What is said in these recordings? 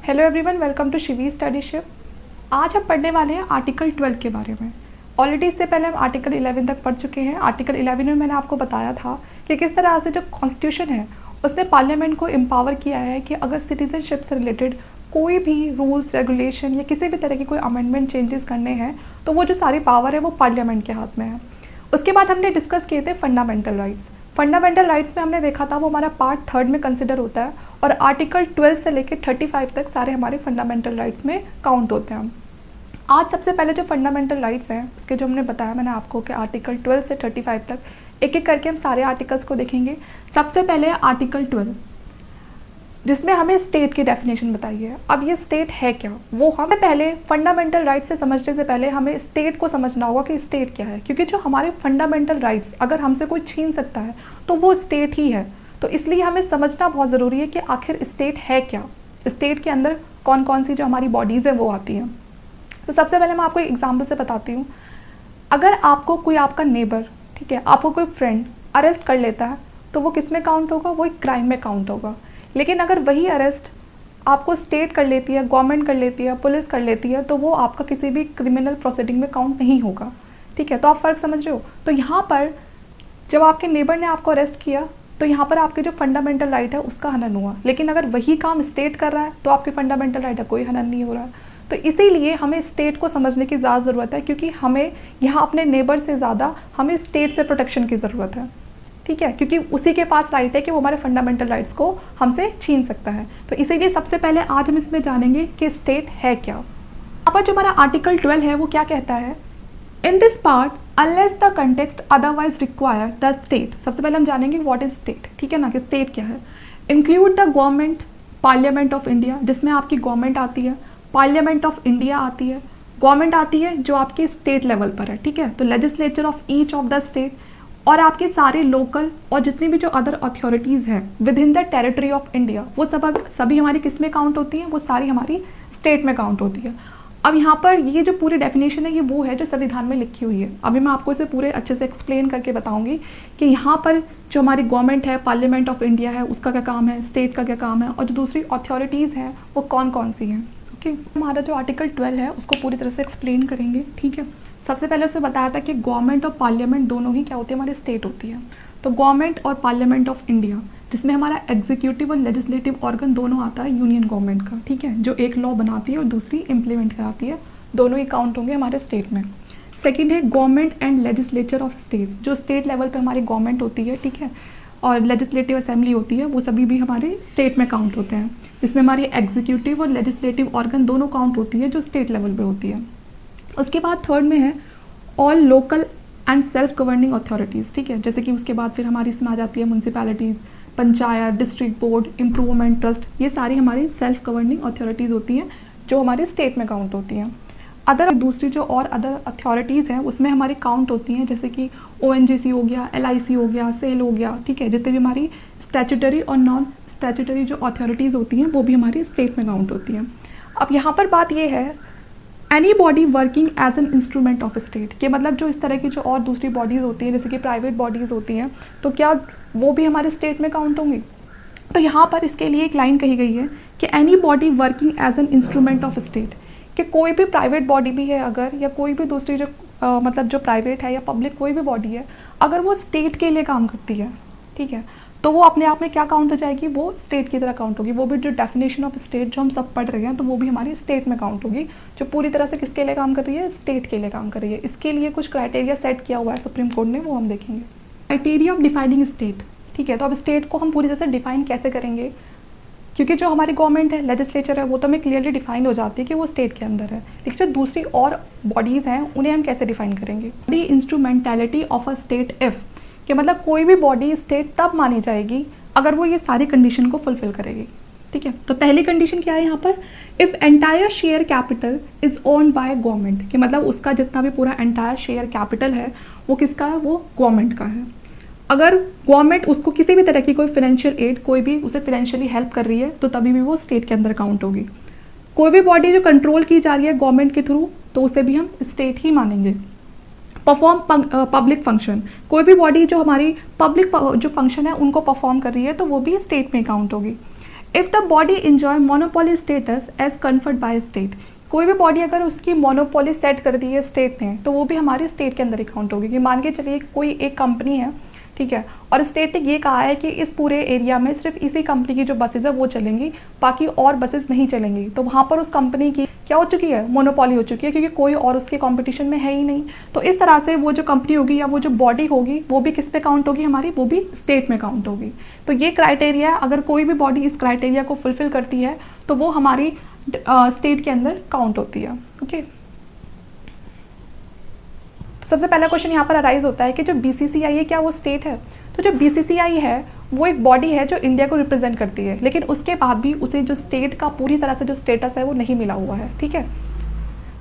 Hello everyone, welcome to Shivi Studyship. आज हम पढ़ने वाले हैं आर्टिकल 12 के बारे में। ऑलरेडी इससे पहले हम आर्टिकल 11 तक पढ़ चुके हैं। आर्टिकल 11 में मैंने आपको बताया था कि किस तरह से जो कॉन्स्टिट्यूशन है उसने पार्लियामेंट को एम्पावर किया है कि अगर सिटीजनशिप से रिलेटेड कोई भी रूल्स रेगुलेशन या किसी भी तरह की कोई अमेंडमेंट चेंजेस करने हैं तो वो जो सारी पावर है वो पार्लियामेंट के हाथ में है। उसके बाद हमने डिस्कस किए थे फंडामेंटल राइट्स। फंडामेंटल राइट्स में हमने देखा था वो हमारा पार्ट 3 में कंसिडर होता है और आर्टिकल 12 से लेकर 35 तक सारे हमारे फंडामेंटल राइट्स में काउंट होते हैं। आज सबसे पहले जो फंडामेंटल राइट्स हैं उसके जो हमने बताया मैंने आपको कि आर्टिकल 12 से 35 तक एक एक करके हम सारे आर्टिकल्स को देखेंगे। सबसे पहले आर्टिकल 12 जिसमें हमें स्टेट की डेफिनेशन बताई है। अब ये स्टेट है क्या, वो हमें पहले फंडामेंटल राइट्स से समझने से पहले हमें स्टेट को समझना होगा कि स्टेट क्या है, क्योंकि जो हमारे फंडामेंटल राइट्स अगर हमसे कोई छीन सकता है तो वो स्टेट ही है। तो इसलिए हमें समझना बहुत ज़रूरी है कि आखिर स्टेट है क्या, स्टेट के अंदर कौन कौन सी जो हमारी बॉडीज़ हैं वो आती हैं। तो सबसे पहले मैं आपको एक एग्जाम्पल से बताती हूँ। अगर आपको कोई आपका नेबर, ठीक है, आपको कोई फ्रेंड अरेस्ट कर लेता है तो वो किस में काउंट होगा, वो एक क्राइम में काउंट होगा। लेकिन अगर वही अरेस्ट आपको स्टेट कर लेती है, गवर्नमेंट कर लेती है, पुलिस कर लेती है, तो वो आपका किसी भी क्रिमिनल प्रोसीडिंग में काउंट नहीं होगा। ठीक है, तो आप फ़र्क समझ रहे हो। तो यहाँ पर जब आपके नेबर ने आपको अरेस्ट किया तो यहाँ पर आपके जो फंडामेंटल राइट है उसका हनन हुआ। लेकिन अगर वही काम स्टेट कर रहा है तो आपके फंडामेंटल राइट का कोई हनन नहीं हो रहा है। तो इसीलिए हमें स्टेट को समझने की ज़्यादा ज़रूरत है, क्योंकि हमें यहाँ अपने नेबर से ज़्यादा हमें स्टेट से प्रोटेक्शन की ज़रूरत है। ठीक है, क्योंकि उसी के पास राइट है कि वो हमारे फंडामेंटल राइट्स को हमसे छीन सकता है। तो इसीलिए सबसे पहले आज हम इसमें जानेंगे कि स्टेट है क्या। यहाँ पर जो हमारा आर्टिकल 12 है वो क्या कहता है, in this part unless the context otherwise require the state. सबसे पहले हम जानेंगे व्हाट इज स्टेट। ठीक है ना, कि स्टेट क्या है। Include the government, parliament of India, जिसमें आपकी गवर्नमेंट आती है, पार्लियामेंट ऑफ इंडिया आती है, गवर्नमेंट आती है जो आपके स्टेट लेवल पर है। ठीक है, तो legislature of each of the state, और आपके सारे लोकल और जितनी भी जो अदर अथॉरिटीज़ हैं with in the territory of India, वो सभी हमारी किस में काउंट होती हैं, वो सारी हमारी स्टेट में काउंट होती है। अब यहाँ पर ये जो पूरी डेफिनेशन है ये वो है जो संविधान में लिखी हुई है। अभी मैं आपको इसे पूरे अच्छे से एक्सप्लेन करके बताऊंगी कि यहाँ पर जो हमारी गवर्नमेंट है, पार्लियामेंट ऑफ इंडिया है, उसका क्या काम है, स्टेट का क्या काम है, और जो दूसरी अथॉरिटीज़ हैं वो कौन कौन सी हैं। ओके, हमारा जो आर्टिकल 12 है उसको पूरी तरह से एक्सप्लेन करेंगे। ठीक है, सबसे पहले उसे बताया था कि गवर्नमेंट और पार्लियामेंट दोनों ही क्या होती है, हमारी स्टेट होती है। तो गवर्नमेंट और पार्लियामेंट ऑफ इंडिया, जिसमें हमारा एग्जीक्यूटिव और लेजिस्लेटिव ऑर्गन दोनों आता है यूनियन गवर्नमेंट का। ठीक है, जो एक लॉ बनाती है और दूसरी इम्प्लीमेंट कराती है, दोनों ही काउंट होंगे हमारे स्टेट में। सेकंड है government and legislature of state, जो स्टेट लेवल पे हमारी गवर्नमेंट होती है, ठीक है, और लेजिस्लेटिव असेंबली होती है, वो सभी भी हमारे स्टेट में काउंट होते हैं। जिसमें हमारी एग्जीक्यूटिव और लेजिस्लेटिव ऑर्गन दोनों काउंट होती है, जो स्टेट लेवल पर होती है। उसके बाद थर्ड में है all local and self governing authorities. ठीक है, जैसे कि उसके बाद फिर हमारी इसमें आ जाती है municipalities, panchayat, district board, improvement trust, ये सारी हमारी सेल्फ गवर्निंग अथॉरिटीज़ होती हैं जो हमारे स्टेट में काउंट होती हैं। अदर दूसरी जो और अदर अथॉरिटीज़ हैं उसमें हमारी काउंट होती हैं, जैसे कि ONGC हो गया, LIC हो गया, सेल हो गया। ठीक है, जितने भी हमारी स्टैट्यूटरी और नॉन स्टैट्यूटरी जो अथॉरिटीज़ होती हैं वो भी हमारी स्टेट में काउंट होती हैं। अब यहाँ पर बात ये है any body working as an instrument of state, के मतलब जो इस तरह की जो और दूसरी बॉडीज़ होती हैं जैसे कि प्राइवेट बॉडीज़ होती हैं, तो क्या वो भी हमारे स्टेट में काउंट होंगी। तो यहाँ पर इसके लिए एक लाइन कही गई है कि any body working as an instrument of state, कि कोई भी प्राइवेट बॉडी भी है अगर, या कोई भी दूसरी जो मतलब जो प्राइवेट है या पब्लिक कोई भी बॉडी है, अगर वो स्टेट के लिए काम करती है, ठीक है, तो वो अपने आप में क्या काउंट हो जाएगी, वो स्टेट की तरह काउंट होगी। वो भी जो डेफिनेशन ऑफ स्टेट जो हम सब पढ़ रहे हैं तो वो भी हमारी स्टेट में काउंट होगी, जो पूरी तरह से किसके लिए काम कर रही है, स्टेट के लिए काम कर रही है। इसके लिए कुछ क्राइटेरिया सेट किया हुआ है सुप्रीम कोर्ट ने, वो हम देखेंगे। Criteria of defining state. ठीक है, तो अब स्टेट को हम पूरी तरह से डिफाइन कैसे करेंगे, क्योंकि जो हमारी गवर्नमेंट है, लेजिस्लेचर है, वो तो हमें क्लियरली डिफाइन हो जाती है कि वो स्टेट के अंदर है। लेकिन जो दूसरी और बॉडीज़ हैं उन्हें हम कैसे डिफाइन करेंगे। The instrumentality of a state if, कि मतलब कोई भी बॉडी स्टेट तब मानी जाएगी अगर वो ये सारी कंडीशन को फुलफिल करेगी। ठीक है, तो पहली कंडीशन क्या है यहाँ पर, if entire share capital is owned by government, कि मतलब उसका जितना भी पूरा एंटायर शेयर कैपिटल है वो किसका है, वो गवर्नमेंट का है। अगर गवर्नमेंट उसको किसी भी तरह की कोई फाइनेंशियल एड, कोई भी उसे फाइनेंशियली हेल्प कर रही है, तो तभी भी वो स्टेट के अंदर काउंट होगी। कोई भी बॉडी जो कंट्रोल की जा रही है गवर्नमेंट के थ्रू, तो उसे भी हम स्टेट ही मानेंगे। परफॉर्म पब्लिक फंक्शन, कोई भी बॉडी जो हमारी पब्लिक जो फंक्शन है उनको परफॉर्म कर रही है तो वो भी स्टेट में काउंट होगी। If the body enjoy monopoly status as conferred by state, कोई भी बॉडी अगर उसकी मोनोपोली सेट कर दी है स्टेट ने, तो वो भी हमारे स्टेट के अंदर ही काउंट होगी। कि मान के चलिए कोई एक कंपनी है, ठीक है, और स्टेट ने ये कहा है कि इस पूरे एरिया में सिर्फ इसी कंपनी की जो बसेज है वो चलेंगी, बाकी और बसेस नहीं चलेंगी, तो वहाँ पर उस कंपनी की क्या हो चुकी है, मोनोपोली हो चुकी है, क्योंकि कोई और उसके कंपटीशन में है ही नहीं। तो इस तरह से वो जो कंपनी होगी या वो जो बॉडी होगी वो भी किस पे काउंट होगी हमारी, वो भी स्टेट में काउंट होगी। तो ये क्राइटेरिया, अगर कोई भी बॉडी इस क्राइटेरिया को फुलफिल करती है तो वो हमारी स्टेट के अंदर काउंट होती है। ओके, सबसे पहला क्वेश्चन यहाँ पर अराइज होता है कि जो बीसीसीआई है क्या वो स्टेट है? तो जो बीसीसीआई है वो एक बॉडी है जो इंडिया को रिप्रेजेंट करती है, लेकिन उसके बाद भी उसे जो स्टेट का पूरी तरह से जो स्टेटस है वो नहीं मिला हुआ है। ठीक है,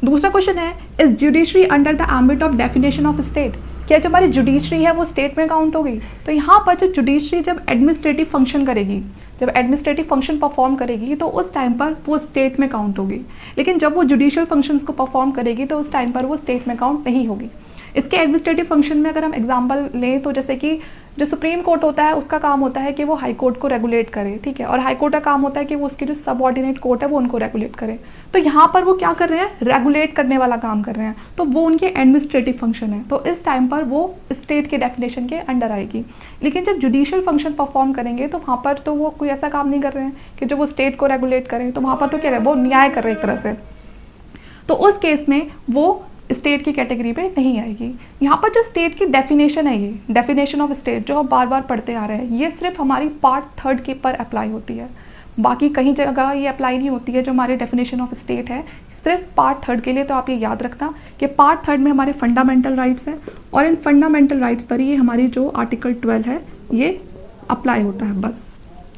दूसरा क्वेश्चन है, is judiciary under the ambit of definition of state? क्या जो हमारी जुडिशरी है वो स्टेट में काउंट होगी? तो यहाँ पर जो जुडिशरी जब एडमिनिस्ट्रेटिव फंक्शन करेगी, जब एडमिनिस्ट्रेटिव फंक्शन परफॉर्म करेगी तो उस टाइम पर वो स्टेट में काउंट होगी, लेकिन जब वो जुडिशियल फंक्शंस को परफॉर्म करेगी तो उस टाइम पर वो स्टेट में काउंट नहीं होगी। इसके एडमिनिस्ट्रेटिव फंक्शन में अगर हम एग्जांपल लें तो जैसे कि जो सुप्रीम कोर्ट होता है उसका काम होता है कि वो हाई कोर्ट को रेगुलेट करे, ठीक है, और हाई कोर्ट का काम होता है कि वो उसके जो सबऑर्डिनेट कोर्ट है वो उनको रेगुलेट करे। तो यहाँ पर वो क्या कर रहे हैं, रेगुलेट करने वाला काम कर रहे हैं, तो वो उनके एडमिनिस्ट्रेटिव फंक्शन है, तो इस टाइम पर वो स्टेट के डेफिनेशन के अंडर आएगी। लेकिन जब जुडिशियल फंक्शन परफॉर्म करेंगे तो वहाँ पर तो वो कोई ऐसा काम नहीं कर रहे हैं कि जो वो स्टेट को रेगुलेट करें, तो वहाँ पर तो क्या है, वो न्याय कर रहे हैं एक तरह से, तो उस केस में वो स्टेट की कैटेगरी पे नहीं आएगी। यहाँ पर जो स्टेट की डेफिनेशन है, ये डेफिनेशन ऑफ स्टेट जो हम बार बार पढ़ते आ रहे हैं, ये सिर्फ हमारी पार्ट 3 के पर अप्लाई होती है, बाकी कहीं जगह ये अप्लाई नहीं होती है। जो हमारे डेफिनेशन ऑफ स्टेट है सिर्फ पार्ट 3 के लिए, तो आप ये याद रखना कि पार्ट 3 में हमारे फंडामेंटल राइट्स हैं और इन फंडामेंटल राइट्स पर ही हमारी जो आर्टिकल 12 है ये अप्लाई होता है बस।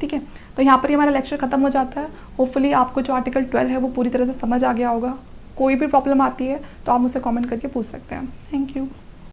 ठीक है, तो यहाँ पर ही हमारा लेक्चर खत्म हो जाता है। होपफुली आपको जो आर्टिकल 12 है वो पूरी तरह से समझ आ गया होगा। कोई भी प्रॉब्लम आती है तो आप मुझसे कमेंट करके पूछ सकते हैं। Thank you.